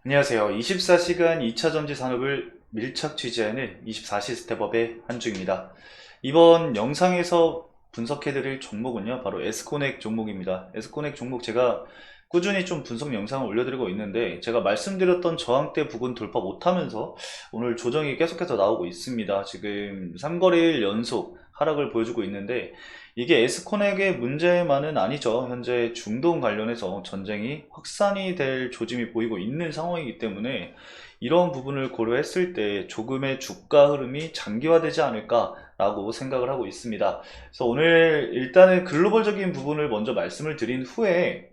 안녕하세요. 24시간 2차 전지 산업을 밀착 취재하는 24시 스텝업의 한주입니다. 이번 영상에서 분석해드릴 종목은요, 바로 에스코넥 종목입니다. 에스코넥 종목 제가 꾸준히 좀 분석 영상을 올려드리고 있는데, 제가 말씀드렸던 저항대 부근 돌파 못하면서 오늘 조정이 계속해서 나오고 있습니다. 지금 3거래일 연속 하락을 보여주고 있는데, 이게 에스코넥의 문제만은 아니죠. 현재 중동 관련해서 전쟁이 확산이 될 조짐이 보이고 있는 상황이기 때문에 이런 부분을 고려했을 때 조금의 주가 흐름이 장기화되지 않을까라고 생각을 하고 있습니다. 그래서 오늘 일단은 글로벌적인 부분을 먼저 말씀을 드린 후에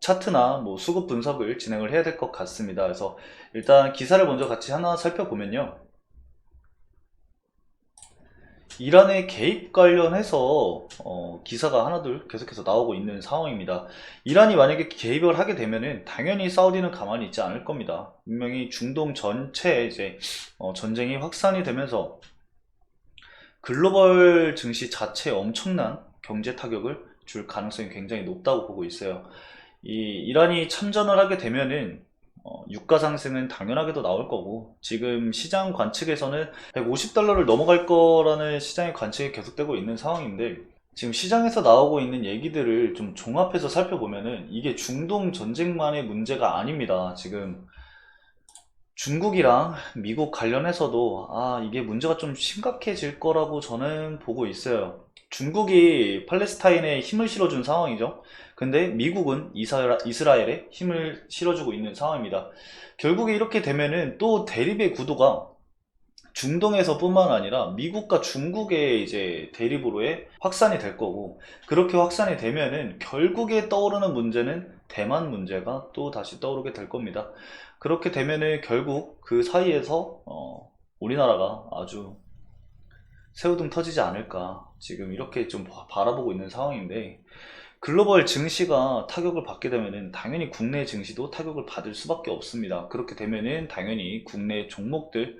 차트나 뭐 수급 분석을 진행을 해야 될 것 같습니다. 그래서 일단 기사를 먼저 같이 하나 살펴보면요. 이란의 개입 관련해서 기사가 하나둘 계속해서 나오고 있는 상황입니다. 이란이 만약에 개입을 하게 되면은 당연히 사우디는 가만히 있지 않을 겁니다. 분명히 중동 전체에 이제 전쟁이 확산이 되면서 글로벌 증시 자체에 엄청난 경제 타격을 줄 가능성이 굉장히 높다고 보고 있어요. 이 이란이 참전을 하게 되면은 유가 상승은 당연하게도 나올 거고, 지금 시장 관측에서는 150달러를 넘어갈 거라는 시장의 관측이 계속되고 있는 상황인데, 지금 시장에서 나오고 있는 얘기들을 좀 종합해서 살펴보면은 이게 중동 전쟁만의 문제가 아닙니다. 지금 중국이랑 미국 관련해서도 이게 문제가 좀 심각해질 거라고 저는 보고 있어요. 중국이 팔레스타인에 힘을 실어준 상황이죠. 근데 미국은 이스라엘에 힘을 실어주고 있는 상황입니다. 결국에 이렇게 되면은 또 대립의 구도가 중동에서 뿐만 아니라 미국과 중국의 이제 대립으로의 확산이 될 거고, 그렇게 확산이 되면은 결국에 떠오르는 문제는 대만 문제가 또 다시 떠오르게 될 겁니다. 그렇게 되면은 결국 그 사이에서 우리나라가 아주 새우등 터지지 않을까, 지금 이렇게 좀 바라보고 있는 상황인데, 글로벌 증시가 타격을 받게 되면은 당연히 국내 증시도 타격을 받을 수밖에 없습니다. 그렇게 되면은 당연히 국내 종목들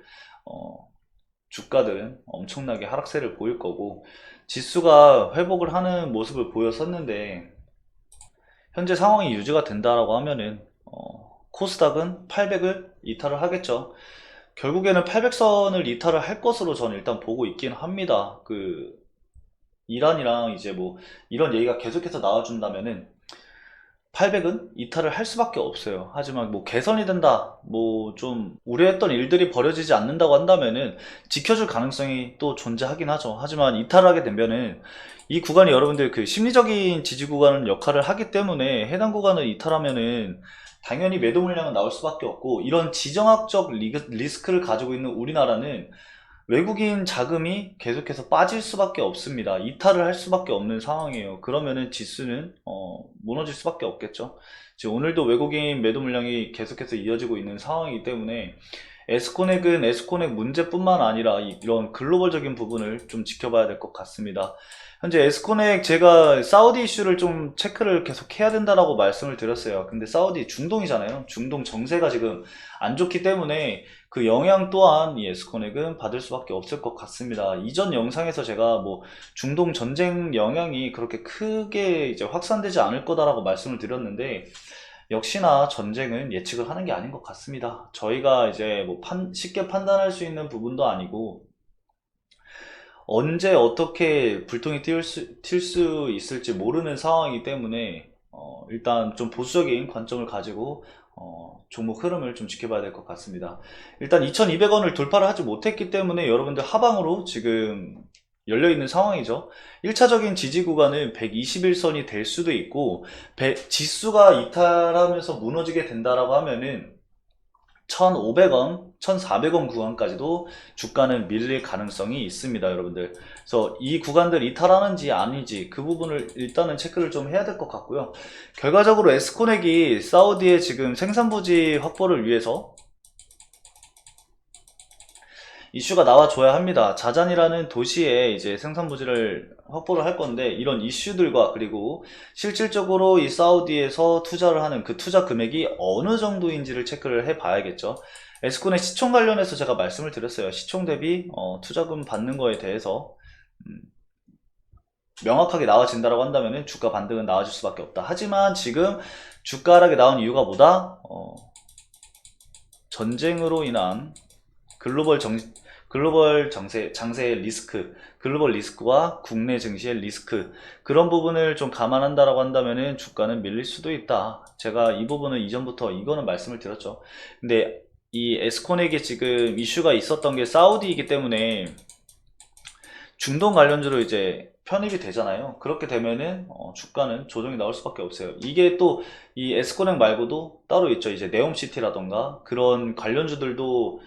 주가들은 엄청나게 하락세를 보일 거고, 지수가 회복을 하는 모습을 보였었는데 현재 상황이 유지가 된다라고 하면은 코스닥은 800을 이탈을 하겠죠. 결국에는 800선을 이탈을 할 것으로 저는 일단 보고 있긴 합니다. 이란이랑 이제 뭐 이런 얘기가 계속해서 나와준다면은 800은 이탈을 할 수밖에 없어요. 하지만 뭐 개선이 된다, 뭐 좀 우려했던 일들이 벌어지지 않는다고 한다면은 지켜줄 가능성이 또 존재하긴 하죠. 하지만 이탈을 하게 되면은 이 구간이 여러분들 그 심리적인 지지 구간 역할을 하기 때문에 해당 구간을 이탈하면은 당연히 매도 물량은 나올 수밖에 없고, 이런 지정학적 리스크를 가지고 있는 우리나라는 외국인 자금이 계속해서 빠질 수밖에 없습니다. 이탈을 할 수밖에 없는 상황이에요. 그러면은 지수는 무너질 수밖에 없겠죠. 지금 오늘도 외국인 매도 물량이 계속해서 이어지고 있는 상황이기 때문에 에스코넥은 에스코넥 문제뿐만 아니라 이런 글로벌적인 부분을 좀 지켜봐야 될 것 같습니다. 현재 에스코넥 제가 사우디 이슈를 좀 체크를 계속 해야 된다라고 말씀을 드렸어요. 근데 사우디 중동이잖아요. 중동 정세가 지금 안 좋기 때문에 그 영향 또한 이 에스코넥은 받을 수밖에 없을 것 같습니다. 이전 영상에서 제가 뭐 중동 전쟁 영향이 그렇게 크게 이제 확산되지 않을 거다라고 말씀을 드렸는데, 역시나 전쟁은 예측을 하는 게 아닌 것 같습니다. 저희가 이제 뭐 쉽게 판단할 수 있는 부분도 아니고, 언제 어떻게 불통이 튈 수 있을지 모르는 상황이기 때문에 일단 좀 보수적인 관점을 가지고 종목 흐름을 좀 지켜봐야 될 것 같습니다. 일단 2200원을 돌파를 하지 못했기 때문에 여러분들 하방으로 지금 열려있는 상황이죠. 1차적인 지지 구간은 121선이 될 수도 있고, 지수가 이탈하면서 무너지게 된다라고 하면은 1,500원, 1,400원 구간까지도 주가는 밀릴 가능성이 있습니다, 여러분들. 그래서 이 구간들 이탈하는지 아닌지 그 부분을 일단은 체크를 좀 해야 될 것 같고요. 결과적으로 에스코넥이 사우디의 지금 생산부지 확보를 위해서 이슈가 나와줘야 합니다. 자잔이라는 도시에 이제 생산부지를 확보를 할 건데, 이런 이슈들과 그리고 실질적으로 이 사우디에서 투자를 하는 그 투자 금액이 어느 정도인지를 체크를 해 봐야겠죠. 에스콘의 시총 관련해서 제가 말씀을 드렸어요. 시총 대비 투자금 받는 거에 대해서 명확하게 나와진다라고 한다면 주가 반등은 나와줄 수밖에 없다. 하지만 지금 주가 하락이 나온 이유가 뭐다? 전쟁으로 인한 글로벌 장세의 리스크, 글로벌 리스크와 국내 증시의 리스크, 그런 부분을 좀 감안한다라고 한다면은 주가는 밀릴 수도 있다. 제가 이 부분은 이전부터 이거는 말씀을 드렸죠. 근데 이 에스콘에게 지금 이슈가 있었던 게 사우디이기 때문에 중동 관련주로 이제 편입이 되잖아요. 그렇게 되면은 주가는 조정이 나올 수밖에 없어요. 이게 또 이 에스코넥 말고도 따로 있죠. 이제 네옴시티라던가 그런 관련주들도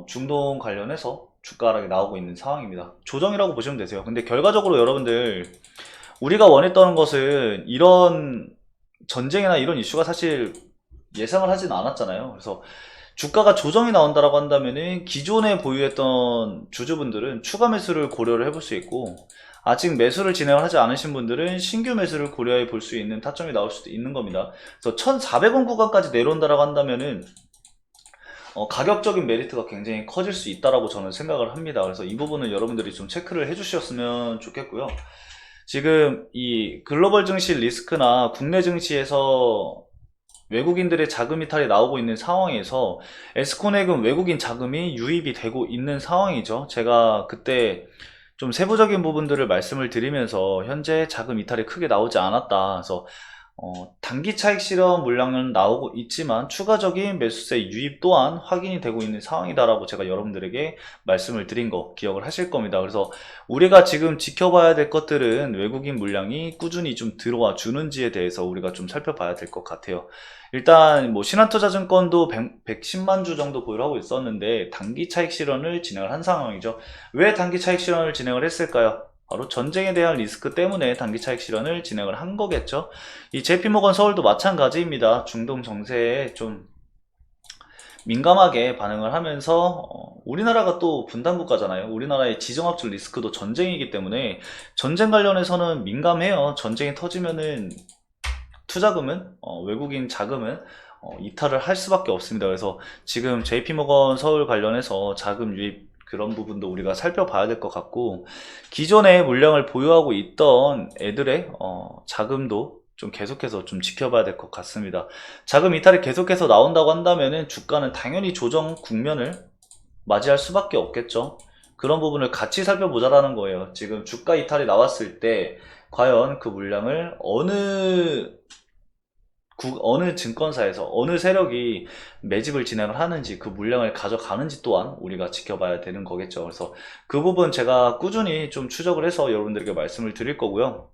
중동 관련해서 주가 하락이 나오고 있는 상황입니다. 조정이라고 보시면 되세요. 근데 결과적으로 여러분들 우리가 원했던 것은 이런 전쟁이나 이런 이슈가 사실 예상을 하진 않았잖아요. 그래서 주가가 조정이 나온다라고 한다면은 기존에 보유했던 주주분들은 추가 매수를 고려를 해볼 수 있고, 아직 매수를 진행을 하지 않으신 분들은 신규 매수를 고려해 볼 수 있는 타점이 나올 수도 있는 겁니다. 그래서 1400원 구간까지 내려온다라고 한다면은 가격적인 메리트가 굉장히 커질 수 있다라고 저는 생각을 합니다. 그래서 이 부분은 여러분들이 좀 체크를 해주셨으면 좋겠고요. 지금 이 글로벌 증시 리스크나 국내 증시에서 외국인들의 자금 이탈이 나오고 있는 상황에서 에스코넥은 외국인 자금이 유입이 되고 있는 상황이죠. 제가 그때 좀 세부적인 부분들을 말씀을 드리면서 현재 자금 이탈이 크게 나오지 않았다. 그래서 단기 차익 실현 물량은 나오고 있지만 추가적인 매수세 유입 또한 확인이 되고 있는 상황이다라고 제가 여러분들에게 말씀을 드린 거 기억을 하실 겁니다. 그래서 우리가 지금 지켜봐야 될 것들은 외국인 물량이 꾸준히 좀 들어와 주는지에 대해서 우리가 좀 살펴봐야 될 것 같아요. 일단 뭐 신한투자증권도 110만 주 정도 보유를 하고 있었는데 단기 차익 실현을 진행을 한 상황이죠. 왜 단기 차익 실현을 진행을 했을까요? 바로 전쟁에 대한 리스크 때문에 단기 차익 실현을 진행을 한 거겠죠. 이 JP모건 서울도 마찬가지입니다. 중동 정세에 좀 민감하게 반응을 하면서 우리나라가 또 분단 국가잖아요. 우리나라의 지정학적 리스크도 전쟁이기 때문에 전쟁 관련해서는 민감해요. 전쟁이 터지면은 투자금은 외국인 자금은 이탈을 할 수밖에 없습니다. 그래서 지금 JP모건 서울 관련해서 자금 유입 그런 부분도 우리가 살펴봐야 될 것 같고, 기존에 물량을 보유하고 있던 애들의 자금도 좀 계속해서 좀 지켜봐야 될 것 같습니다. 자금 이탈이 계속해서 나온다고 한다면은 주가는 당연히 조정 국면을 맞이할 수밖에 없겠죠. 그런 부분을 같이 살펴보자라는 거예요. 지금 주가 이탈이 나왔을 때 과연 그 물량을 어느 증권사에서 어느 세력이 매집을 진행을 하는지, 그 물량을 가져가는지 또한 우리가 지켜봐야 되는 거겠죠. 그래서 그 부분 제가 꾸준히 좀 추적을 해서 여러분들에게 말씀을 드릴 거고요.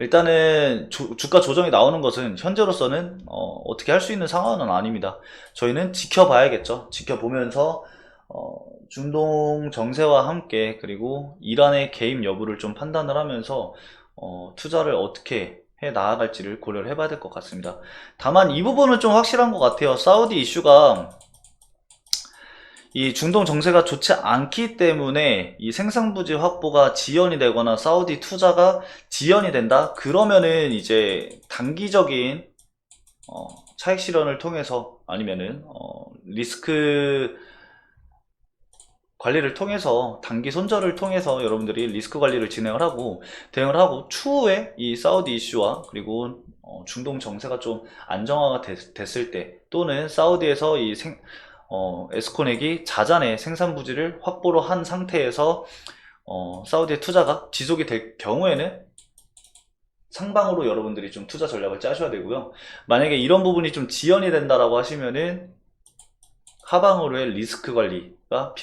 일단은 주가 조정이 나오는 것은 현재로서는 어떻게 할 수 있는 상황은 아닙니다. 저희는 지켜봐야겠죠. 지켜보면서 중동 정세와 함께, 그리고 이란의 개입 여부를 좀 판단을 하면서 투자를 어떻게 해 나아갈지를 고려를 해봐야 될 것 같습니다. 다만 이 부분은 좀 확실한 것 같아요. 사우디 이슈가 이 중동 정세가 좋지 않기 때문에 이 생산부지 확보가 지연이 되거나 사우디 투자가 지연이 된다? 그러면은 이제 단기적인 차익 실현을 통해서, 아니면은 리스크 관리를 통해서, 단기 손절을 통해서 여러분들이 리스크 관리를 진행을 하고 대응을 하고, 추후에 이 사우디 이슈와 그리고 중동 정세가 좀 안정화가 됐을 때, 또는 사우디에서 이 에스코넥이 자잔의 생산 부지를 확보로 한 상태에서 사우디의 투자가 지속이 될 경우에는 상방으로 여러분들이 좀 투자 전략을 짜셔야 되고요. 만약에 이런 부분이 좀 지연이 된다라고 하시면은 하방으로의 리스크 관리가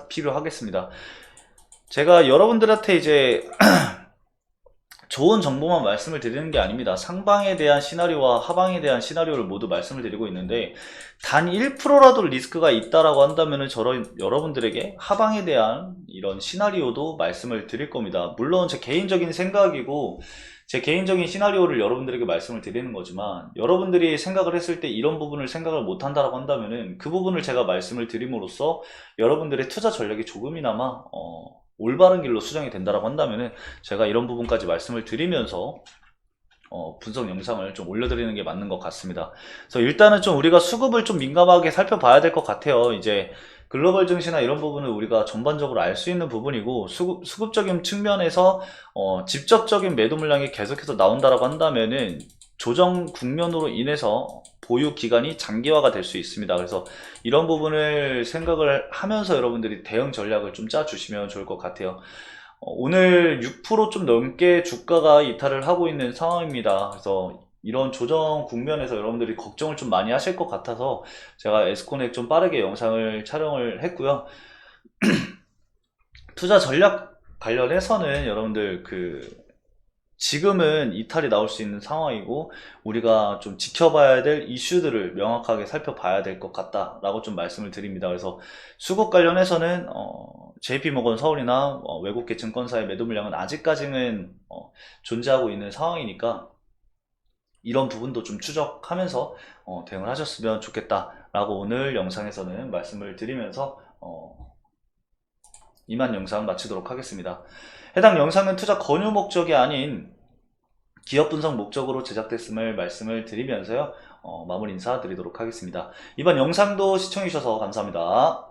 필요하겠습니다. 제가 여러분들한테 이제 좋은 정보만 말씀을 드리는 게 아닙니다. 상방에 대한 시나리오와 하방에 대한 시나리오를 모두 말씀을 드리고 있는데, 단 1%라도 리스크가 있다라고 한다면 여러분들에게 하방에 대한 이런 시나리오도 말씀을 드릴 겁니다. 물론 제 개인적인 생각이고 제 개인적인 시나리오를 여러분들에게 말씀을 드리는 거지만, 여러분들이 생각을 했을 때 이런 부분을 생각을 못 한다라고 한다면은 그 부분을 제가 말씀을 드림으로써 여러분들의 투자 전략이 조금이나마 올바른 길로 수정이 된다라고 한다면은 제가 이런 부분까지 말씀을 드리면서 분석 영상을 좀 올려드리는 게 맞는 것 같습니다. 그래서 일단은 좀 우리가 수급을 좀 민감하게 살펴봐야 될 것 같아요. 이제 글로벌 증시나 이런 부분을 우리가 전반적으로 알 수 있는 부분이고, 수급적인 측면에서 직접적인 매도 물량이 계속해서 나온다라고 한다면은 조정 국면으로 인해서 보유 기간이 장기화가 될 수 있습니다. 그래서 이런 부분을 생각을 하면서 여러분들이 대응 전략을 좀 짜주시면 좋을 것 같아요. 오늘 6%좀 넘게 주가가 이탈을 하고 있는 상황입니다. 그래서 이런 조정 국면에서 여러분들이 걱정을 좀 많이 하실 것 같아서 제가 에스코넥 좀 빠르게 영상을 촬영을 했고요. 투자 전략 관련해서는 여러분들 지금은 이탈이 나올 수 있는 상황이고 우리가 좀 지켜봐야 될 이슈들을 명확하게 살펴봐야 될 것 같다라고 좀 말씀을 드립니다. 그래서 수급 관련해서는 JP모건 서울이나 외국계 증권사의 매도 물량은 아직까지는 존재하고 있는 상황이니까 이런 부분도 좀 추적하면서 대응을 하셨으면 좋겠다라고 오늘 영상에서는 말씀을 드리면서 이만 영상 마치도록 하겠습니다. 해당 영상은 투자 권유 목적이 아닌 기업 분석 목적으로 제작됐음을 말씀을 드리면서요. 마무리 인사 드리도록 하겠습니다. 이번 영상도 시청해주셔서 감사합니다.